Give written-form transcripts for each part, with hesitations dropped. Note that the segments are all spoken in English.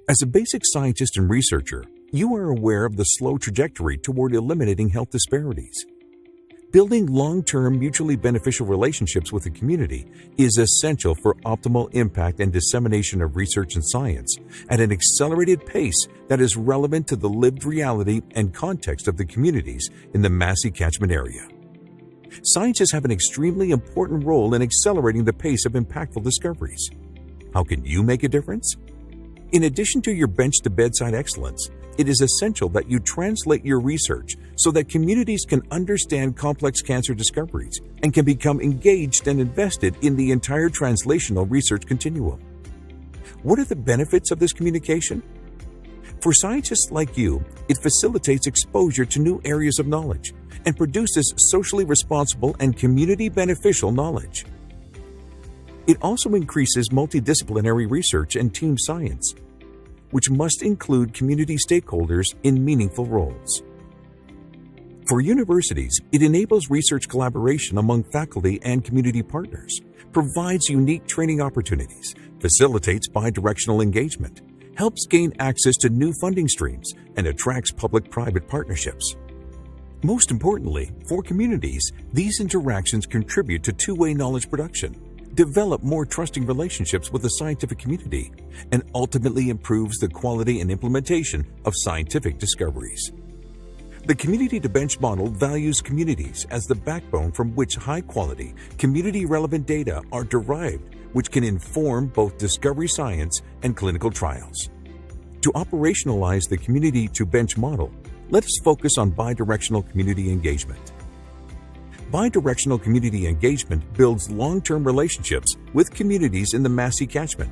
As a basic scientist and researcher, you are aware of the slow trajectory toward eliminating health disparities. Building long-term mutually beneficial relationships with the community is essential for optimal impact and dissemination of research and science at an accelerated pace that is relevant to the lived reality and context of the communities in the Massey catchment area. Scientists have an extremely important role in accelerating the pace of impactful discoveries. How can you make a difference? In addition to your bench-to-bedside excellence, it is essential that you translate your research so that communities can understand complex cancer discoveries and can become engaged and invested in the entire translational research continuum. What are the benefits of this communication? For scientists like you, it facilitates exposure to new areas of knowledge and produces socially responsible and community beneficial knowledge. It also increases multidisciplinary research and team science, which must include community stakeholders in meaningful roles. For universities, it enables research collaboration among faculty and community partners, provides unique training opportunities, facilitates bidirectional engagement, helps gain access to new funding streams, and attracts public-private partnerships. Most importantly, for communities, these interactions contribute to two-way knowledge production, develop more trusting relationships with the scientific community, and ultimately improves the quality and implementation of scientific discoveries. The community-to-bench model values communities as the backbone from which high-quality, community-relevant data are derived, which can inform both discovery science and clinical trials. To operationalize the community-to-bench model, let us focus on bidirectional community engagement. Bidirectional community engagement builds long-term relationships with communities in the Massey catchment,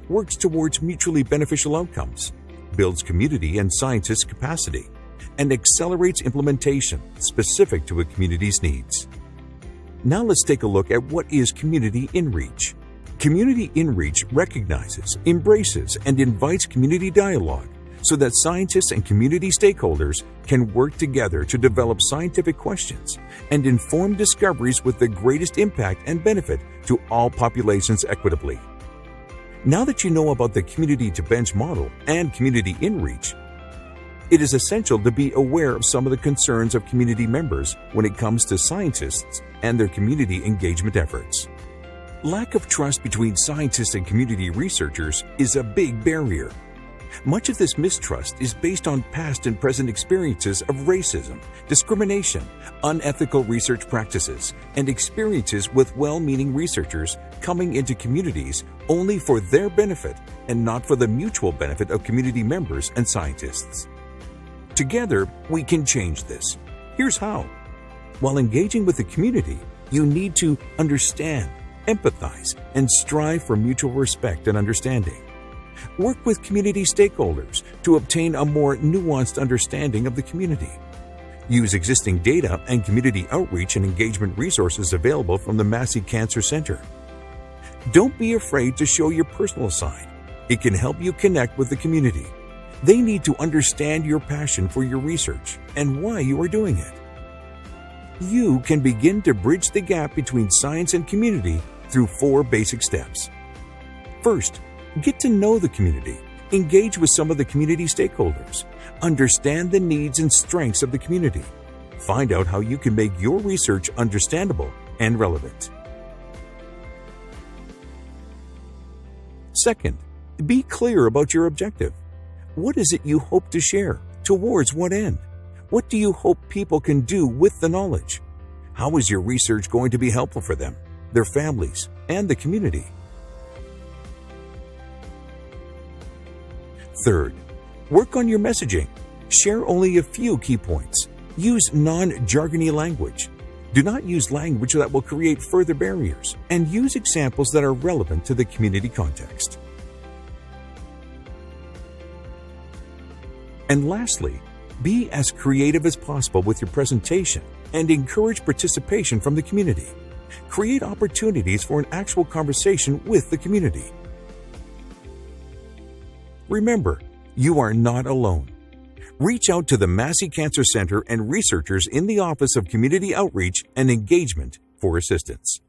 works towards mutually beneficial outcomes, builds community and scientists' capacity, and accelerates implementation specific to a community's needs. Now let's take a look at what is community inreach. Community inreach recognizes, embraces, and invites community dialogue so that scientists and community stakeholders can work together to develop scientific questions and inform discoveries with the greatest impact and benefit to all populations equitably. Now that you know about the community-to-bench model and community inreach, it is essential to be aware of some of the concerns of community members when it comes to scientists and their community engagement efforts. Lack of trust between scientists and community researchers is a big barrier. Much of this mistrust is based on past and present experiences of racism, discrimination, unethical research practices, and experiences with well-meaning researchers coming into communities only for their benefit and not for the mutual benefit of community members and scientists. Together, we can change this. Here's how. While engaging with the community, you need to understand, empathize, and strive for mutual respect and understanding. Work with community stakeholders to obtain a more nuanced understanding of the community. Use existing data and community outreach and engagement resources available from the Massey Cancer Center. Don't be afraid to show your personal side. It can help you connect with the community. They need to understand your passion for your research and why you are doing it. You can begin to bridge the gap between science and community through 4 basic steps. First, get to know the community. Engage with some of the community stakeholders. Understand the needs and strengths of the community. Find out how you can make your research understandable and relevant. Second, be clear about your objective. What is it you hope to share? Towards what end? What do you hope people can do with the knowledge? How is your research going to be helpful for them, their families, and the community? Third, work on your messaging. Share only a few key points. Use non-jargony language. Do not use language that will create further barriers, and use examples that are relevant to the community context. And lastly, be as creative as possible with your presentation and encourage participation from the community. Create opportunities for an actual conversation with the community. Remember, you are not alone. Reach out to the Massey Cancer Center and researchers in the Office of Community Outreach and Engagement for assistance.